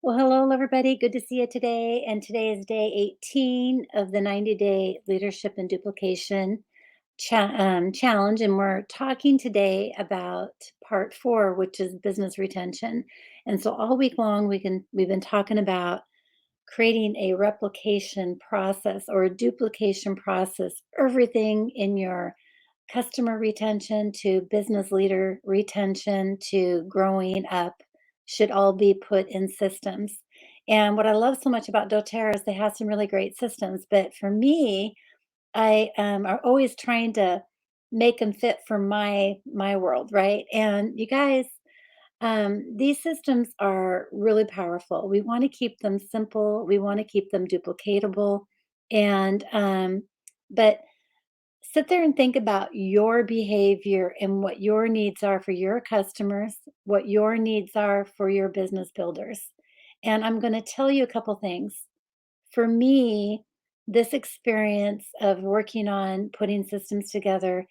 Well, hello, everybody. Good to see you today. And today is day 18 of the 90-day leadership and duplication challenge. And we're talking today about part 4, which is business retention. And so all week long, we've been talking about creating a replication process or a duplication process, everything in your customer retention to business leader retention to growing up should all be put in systems. And what I love so much about doTERRA is they have some really great systems. But for me, I are always trying to make them fit for my world, right? And you guys, these systems are really powerful. We want to keep them simple. We want to keep them duplicatable, and but sit there and think about your behavior and what your needs are for your customers, what your needs are for your business builders. And I'm going to tell you a couple things. For me, this experience of working on putting systems together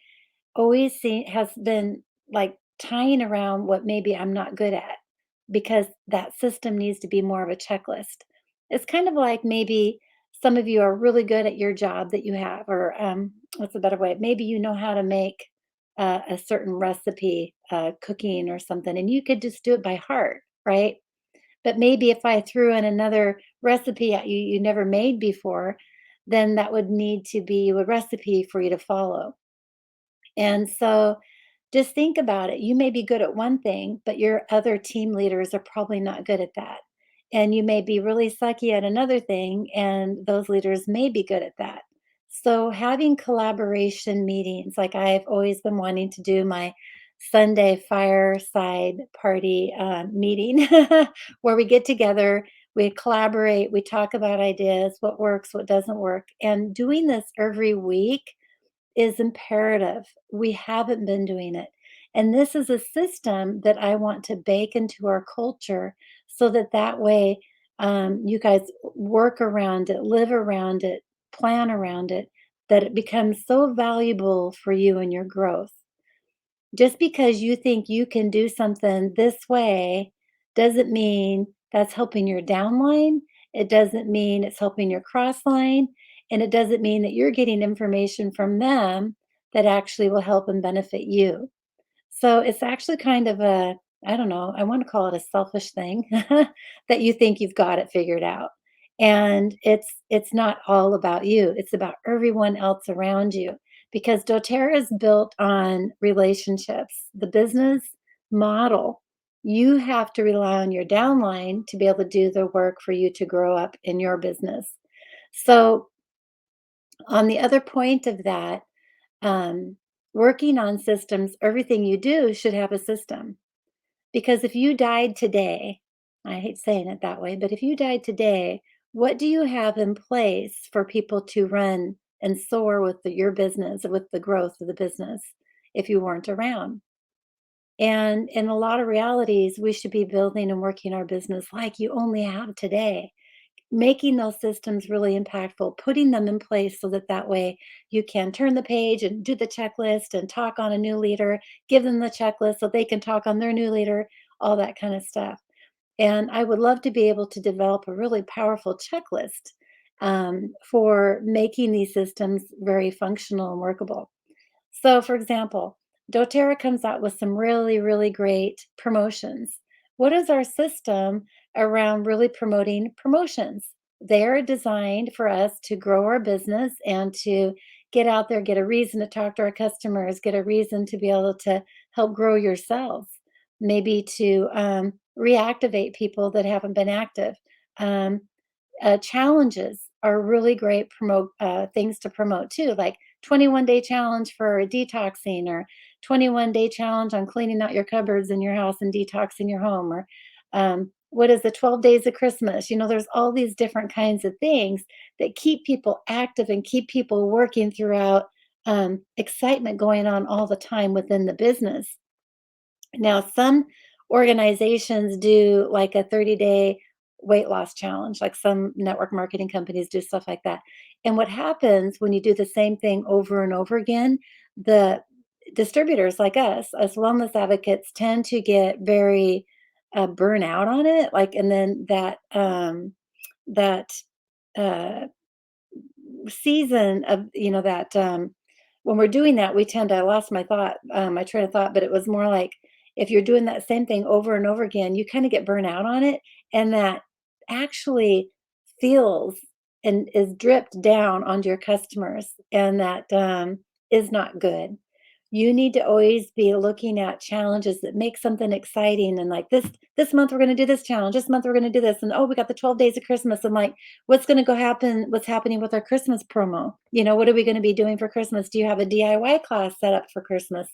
has been like tying around what maybe I'm not good at because that system needs to be more of a checklist. It's kind of like maybe some of you are really good at your job that you have, or what's a better way? Maybe you know how to make a certain recipe, cooking or something, and you could just do it by heart, right? But maybe if I threw in another recipe at you you never made before, then that would need to be a recipe for you to follow. And so just think about it. You may be good at one thing, but your other team leaders are probably not good at that. And you may be really sucky at another thing, and those leaders may be good at that. So, having collaboration meetings, like I've always been wanting to do my Sunday fireside party meeting where we get together, we collaborate, we talk about ideas, what works, what doesn't work. And doing this every week is imperative. We haven't been doing it. And this is a system that I want to bake into our culture so that that way you guys work around it, live around it, plan around it, that it becomes so valuable for you and your growth. Just because you think you can do something this way doesn't mean that's helping your downline. It doesn't mean it's helping your cross line. And it doesn't mean that you're getting information from them that actually will help and benefit you. So it's actually kind of a, I don't know, I want to call it a selfish thing that you think you've got it figured out. And it's not all about you. It's about everyone else around you because doTERRA is built on relationships. The business model, you have to rely on your downline to be able to do the work for you to grow up in your business. So on the other point of that, um, working on systems, everything you do should have a system. Because if you died today, I hate saying it that way, but if you died today, what do you have in place for people to run and soar with your business, with the growth of the business if you weren't around? And in a lot of realities, we should be building and working our business like you only have today, making those systems really impactful, putting them in place so that that way you can turn the page and do the checklist and talk on a new leader, give them the checklist so they can talk on their new leader, all that kind of stuff. And I would love to be able to develop a really powerful checklist for making these systems very functional and workable. So, for example, doTERRA comes out with some really, really great promotions. What is our system around really promoting promotions? They're designed for us to grow our business and to get out there, get a reason to talk to our customers, get a reason to be able to help grow yourselves, maybe to reactivate people that haven't been active. Um, Challenges are really great promote things to promote too, like 21-day challenge for detoxing or 21-day challenge on cleaning out your cupboards in your house and detoxing your home or what is the 12 days of Christmas? There's all these different kinds of things that keep people active and keep people working throughout, excitement going on all the time within the business. Now, some organizations do like a 30-day weight loss challenge, like some network marketing companies do stuff like that. And what happens when you do the same thing over and over again, the distributors like us, as wellness advocates, tend to get very burn out on it, like, and then that, uh season of, that, when we're doing that, we tend to I lost my thought, my train of thought, but it was more like if you're doing that same thing over and over again, you kinda get burnt out on it, and that actually feels and is dripped down onto your customers, and that, is not good. You need to always be looking at challenges that make something exciting and like this month we're gonna do this challenge, this month we're gonna do this, and oh, we got the 12 days of Christmas, and like what's gonna go happen, what's happening with our Christmas promo? What are we gonna be doing for Christmas? Do you have a DIY class set up for Christmas?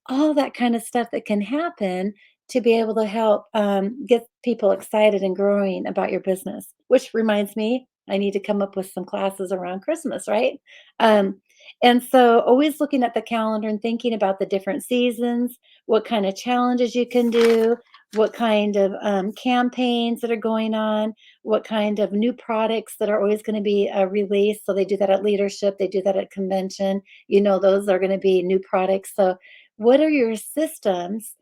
All that kind of stuff that can happen to be able to help get people excited and growing about your business. Which reminds me, I need to come up with some classes around Christmas, right? Um, and so, always looking at the calendar and thinking about the different seasons, what kind of challenges you can do, what kind of campaigns that are going on, what kind of new products that are always going to be released. So, they do that at leadership, they do that at convention. Those are going to be new products. So, what are your systems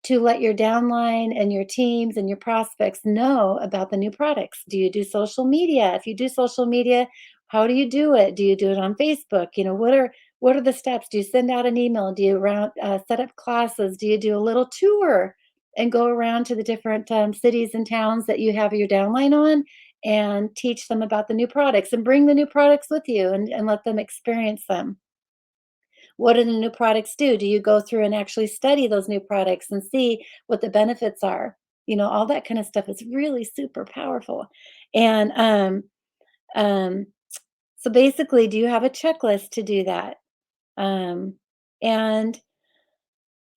to let your downline and your teams and your prospects know about the new products? Do you do social media? If you do social media, how do you do it? Do you do it on Facebook? What are the steps? Do you send out an email? Do you set up classes? Do you do a little tour and go around to the different cities and towns that you have your downline on and teach them about the new products and bring the new products with you and let them experience them? What do the new products do? Do you go through and actually study those new products and see what the benefits are? All that kind of stuff is really super powerful. And um, so basically, do you have a checklist to do that? Um, and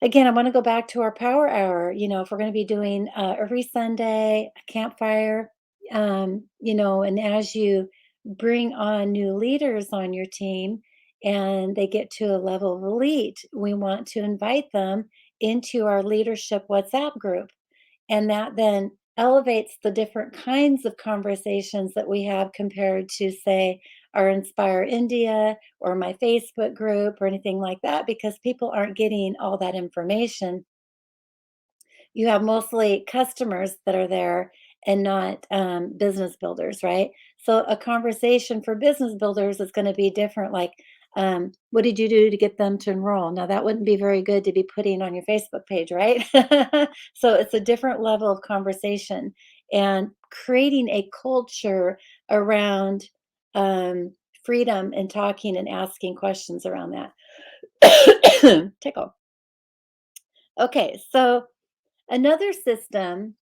again, I want to go back to our power hour. If we're going to be doing every Sunday a campfire, and as you bring on new leaders on your team and they get to a level of elite, we want to invite them into our leadership WhatsApp group. And that then elevates the different kinds of conversations that we have compared to, say, our Inspire India or my Facebook group or anything like that, because people aren't getting all that information. You have mostly customers that are there and not business builders, right? So a conversation for business builders is going to be different. Like, what did you do to get them to enroll? Now that wouldn't be very good to be putting on your Facebook page, right? So it's a different level of conversation and creating a culture around freedom and talking and asking questions around that. Tickle. Okay, so another system,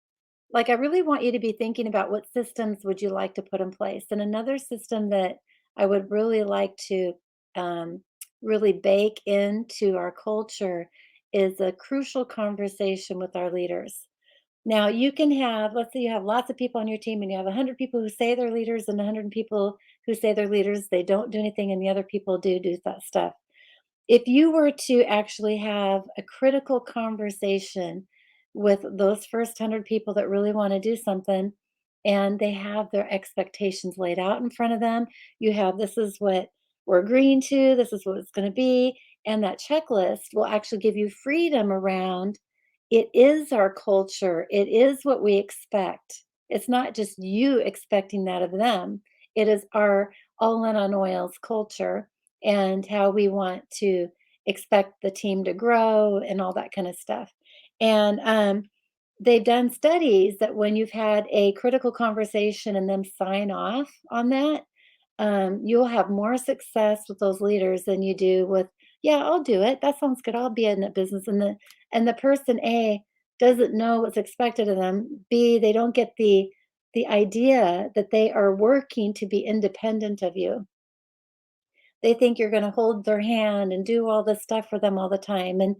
like, I really want you to be thinking about what systems would you like to put in place. And another system that I would really like to um, really bake into our culture is a crucial conversation with our leaders. Now, you can have, let's say you have lots of people on your team and you have 100 people who say they're leaders and 100 people who say they're leaders. They don't do anything, and the other people do that stuff. If you were to actually have a critical conversation with those first 100 people that really wanna do something, and they have their expectations laid out in front of them, you have, "This is what we're agreeing to, this is what it's gonna be," and that checklist will actually give you freedom around, it is our culture, it is what we expect. It's not just you expecting that of them, it is our all in on oils culture and how we want to expect the team to grow and all that kind of stuff. And they've done studies that when you've had a critical conversation and them sign off on that, you'll have more success with those leaders than you do with, yeah, I'll do it. That sounds good. I'll be in that business. And the person A doesn't know what's expected of them. B, they don't get the idea that they are working to be independent of you. They think you're gonna hold their hand and do all this stuff for them all the time, and,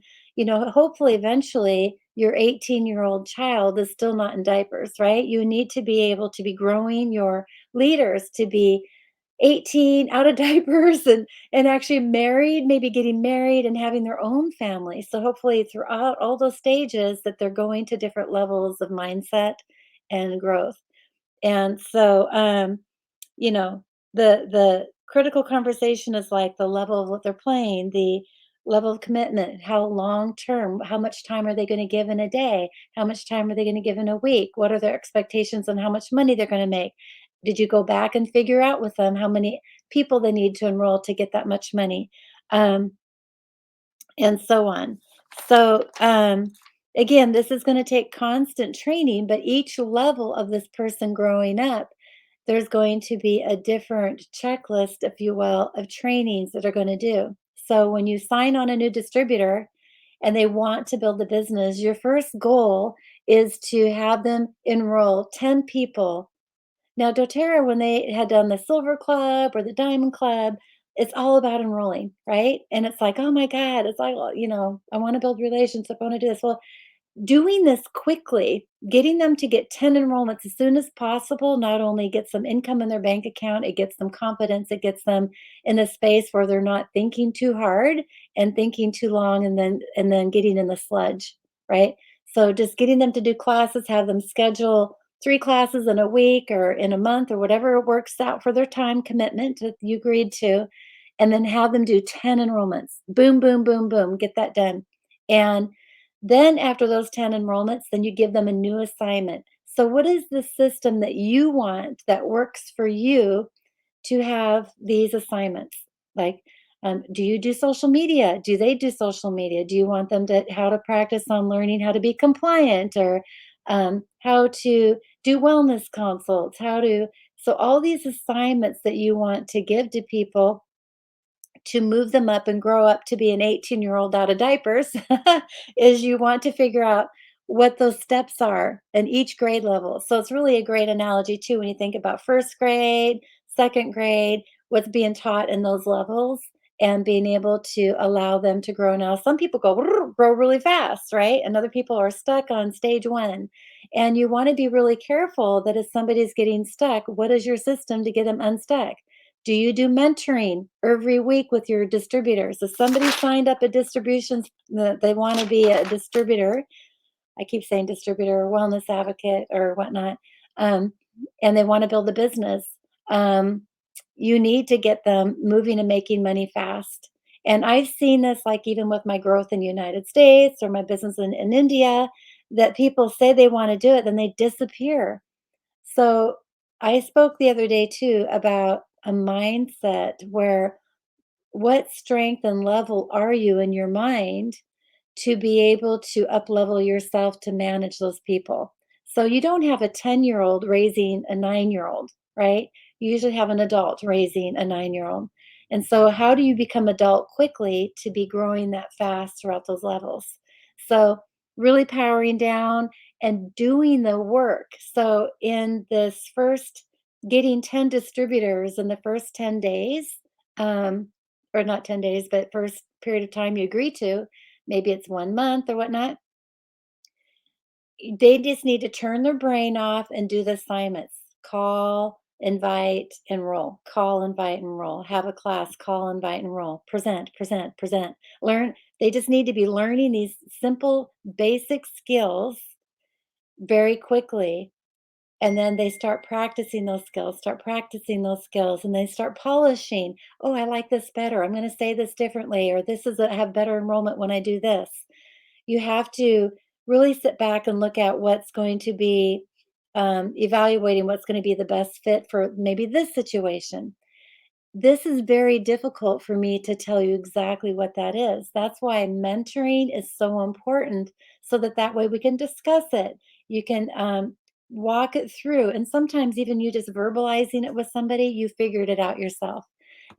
hopefully, eventually, your 18-year-old child is still not in diapers, right? You need to be able to be growing your leaders to be 18, out of diapers, and actually married, maybe getting married and having their own family, so hopefully, throughout all those stages that they're going to different levels of mindset and growth, and so, the critical conversation is like the level of what they're playing, the level of commitment, how long term, how much time are they going to give in a day? How much time are they going to give in a week? What are their expectations on how much money they're going to make? Did you go back and figure out with them how many people they need to enroll to get that much money? Um, and so on. So, again, this is going to take constant training, but each level of this person growing up, there's going to be a different checklist, if you will, of trainings that are going to do. So, when you sign on a new distributor and they want to build a business, your first goal is to have them enroll 10 people. Now, doTERRA, when they had done the Silver Club or the Diamond Club, it's all about enrolling, right? And it's like, oh my God, it's like, well, I want to build relationships. I want to do this. Well, doing this quickly, getting them to get 10 enrollments as soon as possible, not only gets them income in their bank account, it gets them confidence, it gets them in a space where they're not thinking too hard and thinking too long and then getting in the sludge, right? So just getting them to do classes, have them schedule 3 classes in a week or in a month or whatever works out for their time commitment that you agreed to, and then have them do 10 enrollments. Boom, boom, boom, boom, get that done. And then after those 10 enrollments, then you give them a new assignment. So what is the system that you want that works for you to have these assignments? Like, do you do social media? Do they do social media? Do you want them to how to practice on learning how to be compliant or how to do wellness consults? So all these assignments that you want to give to people to move them up and grow up to be an 18-year-old out of diapers is you want to figure out what those steps are in each grade level. So it's really a great analogy too when you think about first grade, second grade, what's being taught in those levels and being able to allow them to grow. Now, some people grow really fast, right? And other people are stuck on stage one. And you want to be really careful that if somebody's getting stuck, what is your system to get them unstuck? Do you do mentoring every week with your distributors? If somebody signed up a distributions that they want to be a distributor, I keep saying distributor or wellness advocate or whatnot, um, and they want to build a business, um, you need to get them moving and making money fast. And I've seen this like even with my growth in the United States or my business in India, that people say they want to do it, then they disappear. So I spoke the other day too about a mindset where what strength and level are you in your mind to be able to up level yourself to manage those people. So you don't have a 10-year-old raising a 9-year-old, right? You usually have an adult raising a 9-year-old. And so how do you become adult quickly to be growing that fast throughout those levels? So really powering down and doing the work. So in this first getting 10 distributors in the first 10 days, or not 10 days, but first period of time you agree to, maybe it's 1 month or whatnot. They just need to turn their brain off and do the assignments. Call, invite, enroll. Call, invite, enroll. Have a class, call, invite, enroll. Present, present, present. Learn. They just need to be learning these simple, basic skills very quickly. And then they start practicing those skills, start practicing those skills, and they start polishing. Oh, I like this better. I'm going to say this differently, or this is a have better enrollment when I do this. You have to really sit back and look at what's going to be evaluating what's going to be the best fit for maybe this situation. This is very difficult for me to tell you exactly what that is. That's why mentoring is so important so that that way we can discuss it. You can walk it through. And sometimes even you just verbalizing it with somebody, you figured it out yourself.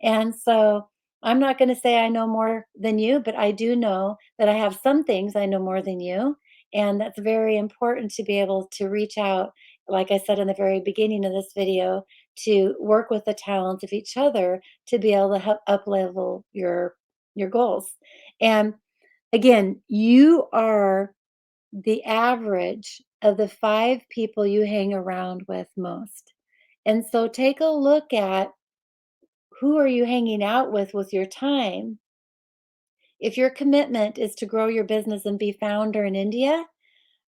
And so I'm not going to say I know more than you, but I do know that I have some things I know more than you. And that's very important to be able to reach out, like I said in the very beginning of this video, to work with the talents of each other to be able to help up level your goals. And again, you are the average of the 5 people you hang around with most. And so take a look at who are you hanging out with your time. If your commitment is to grow your business and be founder in India,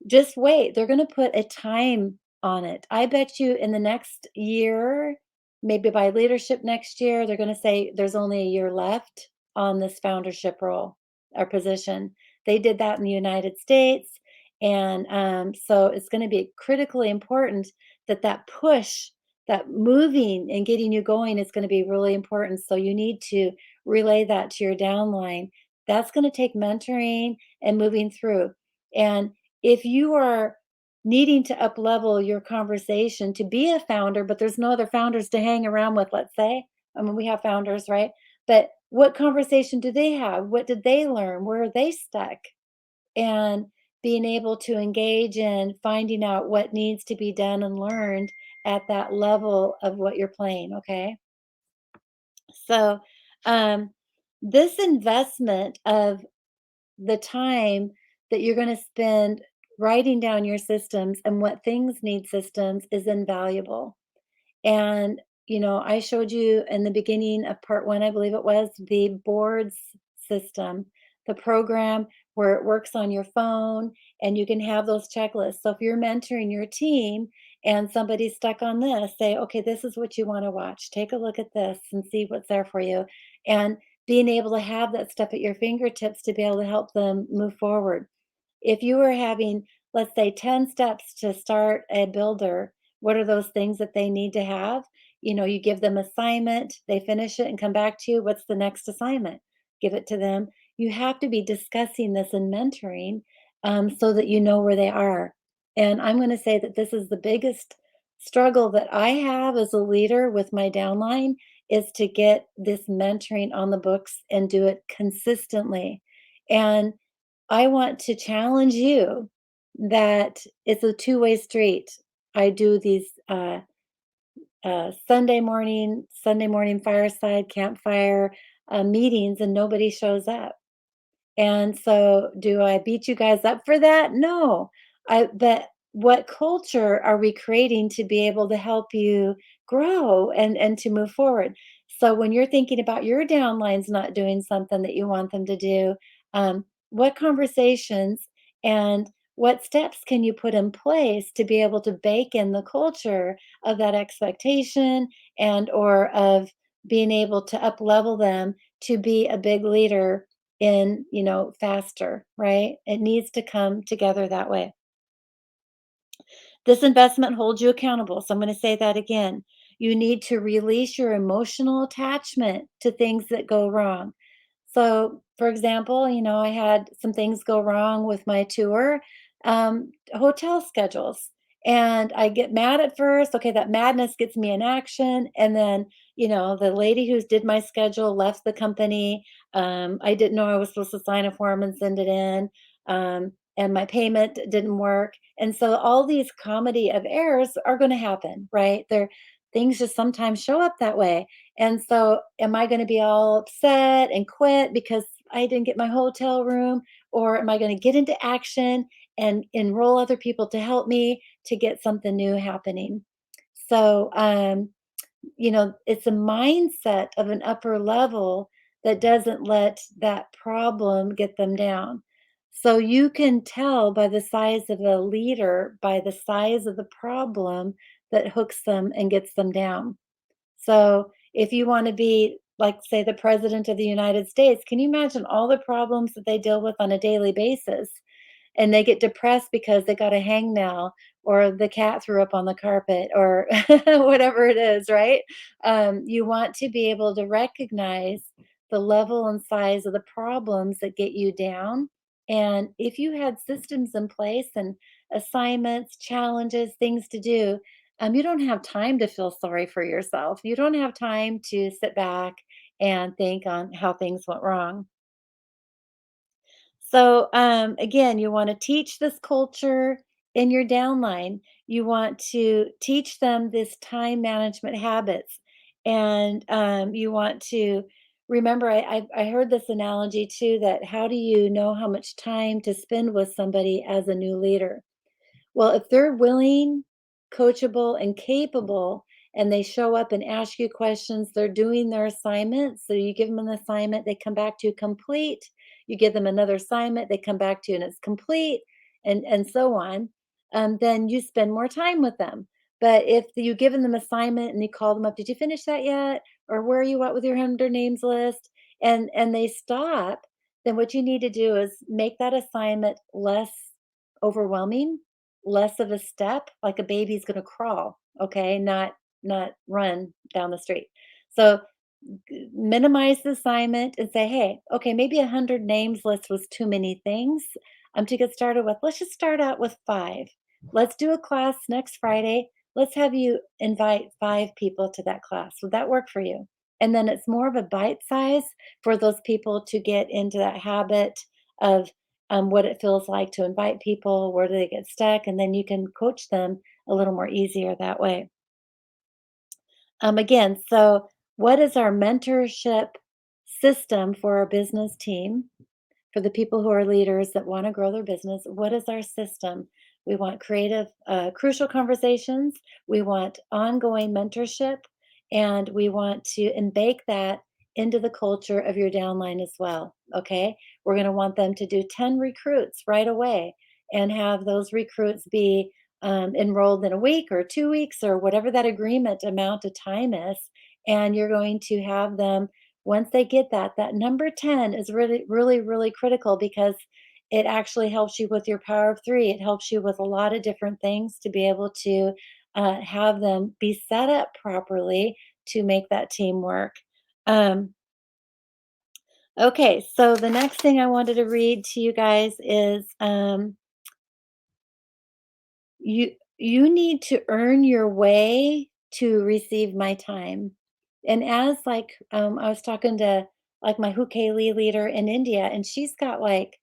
just wait, they're gonna put a time on it. I bet you in the next year, maybe by leadership next year, they're gonna say there's only a year left on this foundership role. or position. They did that in the United States. And so it's going to be critically important that that push, that moving and getting you going is going to be really important. So you need to relay that to your downline. That's going to take mentoring and moving through. And if you are needing to up level your conversation to be a founder, but there's no other founders to hang around with, let's say. I mean, we have founders, right? But what conversation do they have? What did they learn? Where are they stuck? And being able to engage in finding out what needs to be done and learned at that level of what you're playing. Okay. So, um, this investment of the time that you're going to spend writing down your systems and what things need systems is invaluable. And, I showed you in the beginning of part one, I believe it was, the boards system, the program where it works on your phone and you can have those checklists. So if you're mentoring your team and somebody's stuck on this, say, okay, this is what you want to watch. Take a look at this and see what's there for you. And being able to have that stuff at your fingertips to be able to help them move forward. If you were having, let's say, 10 steps to start a builder, what are those things that they need to have? You give them assignment, they finish it and come back to you. What's the next assignment? Give it to them. You have to be discussing this in mentoring so that you know where they are. And I'm going to say that this is the biggest struggle that I have as a leader with my downline is to get this mentoring on the books and do it consistently. And I want to challenge you that it's a two-way street. I do these Sunday morning fireside campfire meetings, and nobody shows up. And so, do I beat you guys up for that? No. But what culture are we creating to be able to help you grow and to move forward? So when you're thinking about your downlines not doing something that you want them to do, what conversations and what steps can you put in place to be able to bake in the culture of that expectation and or of being able to up level them to be a big leader in, faster, right? It needs to come together that way. This investment holds you accountable. So I'm going to say that again. You need to release your emotional attachment to things that go wrong. So, for example, I had some things go wrong with my tour, hotel schedules. And I get mad at first. Okay, that madness gets me in action. And then, the lady who did my schedule left the company. I didn't know I was supposed to sign a form and send it in. And my payment didn't work. And so all these comedy of errors are going to happen, right? Things just sometimes show up that way. And so am I going to be all upset and quit because I didn't get my hotel room? Or am I going to get into action and enroll other people to help me to get something new happening? So, it's a mindset of an upper level that doesn't let that problem get them down. So you can tell by the size of a leader, by the size of the problem that hooks them and gets them down. So if you want to be, like, say, the president of the United States, can you imagine all the problems that they deal with on a daily basis? And they get depressed because they got a hangnail or the cat threw up on the carpet or whatever it is, right? You want to be able to recognize the level and size of the problems that get you down. And if you had systems in place and assignments, challenges, things to do, you don't have time to feel sorry for yourself. You don't have time to sit back and think on how things went wrong. So, again, you want to teach this culture in your downline. You want to teach them this time management habits. And you want to remember, I heard this analogy too that how do you know how much time to spend with somebody as a new leader? Well, if they're willing, coachable, and capable, and they show up and ask you questions, they're doing their assignment. So you give them an assignment, they come back to you complete. You give them another assignment, they come back to you and it's complete, and so on. Then you spend more time with them. But if you give them an assignment and you call them up, did you finish that yet? Or where are you at with your 100 names list? And they stop. then what you need to do is make that assignment less overwhelming, less of a step, like a baby's gonna crawl, okay, not run down the street. So minimize the assignment and say, hey, okay, maybe 100 names list was too many things to get started with. Let's just start out with five. Let's do a class next Friday. Let's have you invite five people to that class. Would that work for you? And then it's more of a bite size for those people to get into that habit of what it feels like to invite people, where do they get stuck, and then you can coach them a little more easier that way. Again, so what is our mentorship system for our business team? For the people who are leaders that want to grow their business, what is our system? We want creative, crucial conversations. We want ongoing mentorship, and we want to embake that into the culture of your downline as well. Okay. We're going to want them to do 10 recruits right away and have those recruits be enrolled in a week or 2 weeks or whatever that agreement amount of time is. And you're going to have them once they get that, that number 10 is really, really, really critical because it actually helps you with your power of three. It helps you with a lot of different things to be able to have them be set up properly to make that team work. Um, okay, so the next thing I wanted to read to you guys is you need to earn your way to receive my time. And as like I was talking to like my Hukali leader in India, and she's got like,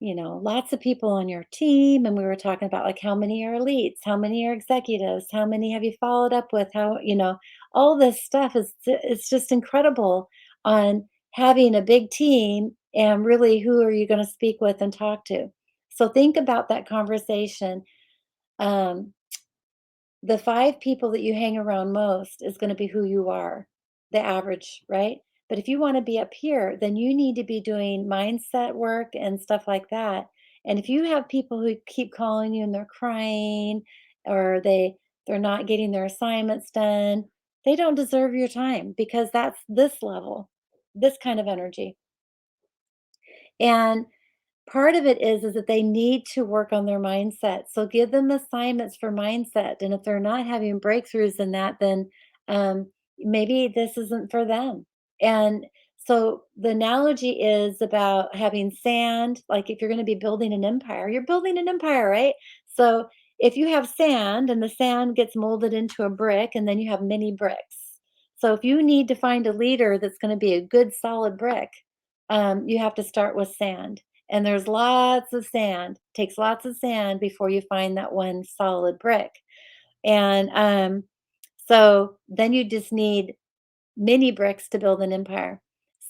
lots of people on your team. And we were talking about like how many are elites, how many are executives, how many have you followed up with, how, all this stuff is it's just incredible on having a big team and really who are you going to speak with and talk to. So think about that conversation. Um, the 5 people that you hang around most is gonna be who you are, the average, right? But if you wanna be up here, then you need to be doing mindset work and stuff like that, and if you have people who keep calling you and they're crying or they're not getting their assignments done, they don't deserve your time because that's this level, this kind of energy, and part of it is that they need to work on their mindset. So give them assignments for mindset, and if they're not having breakthroughs in that, then maybe this isn't for them. And so the analogy is about having sand. Like if you're going to be building an empire, you're building an empire, right? So if you have sand and the sand gets molded into a brick, and then you have many bricks. So if you need to find a leader that's going to be a good solid brick, you have to start with sand, and there's lots of sand. Takes lots of sand before you find that one solid brick. And so then you just need mini bricks to build an empire.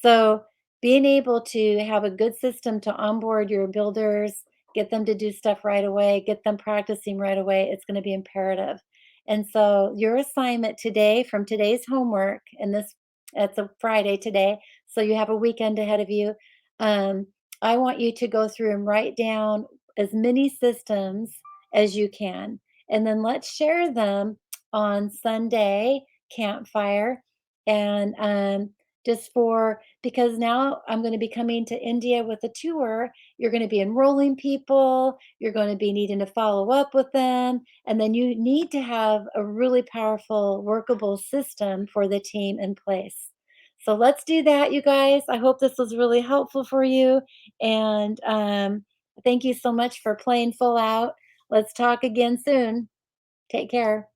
So being able to have a good system to onboard your builders, get them to do stuff right away, get them practicing right away, it's going to be imperative. And so your assignment today from today's homework, and this it's a Friday today, so you have a weekend ahead of you. Um, I want you to go through and write down as many systems as you can. And then let's share them on Sunday campfire and just for because now I'm going to be coming to India with a tour. You're going to be enrolling people, you're going to be needing to follow up with them, and then you need to have a really powerful, workable system for the team in place. So let's do that, you guys. I hope this was really helpful for you. And thank you so much for playing full out. Let's talk again soon. Take care.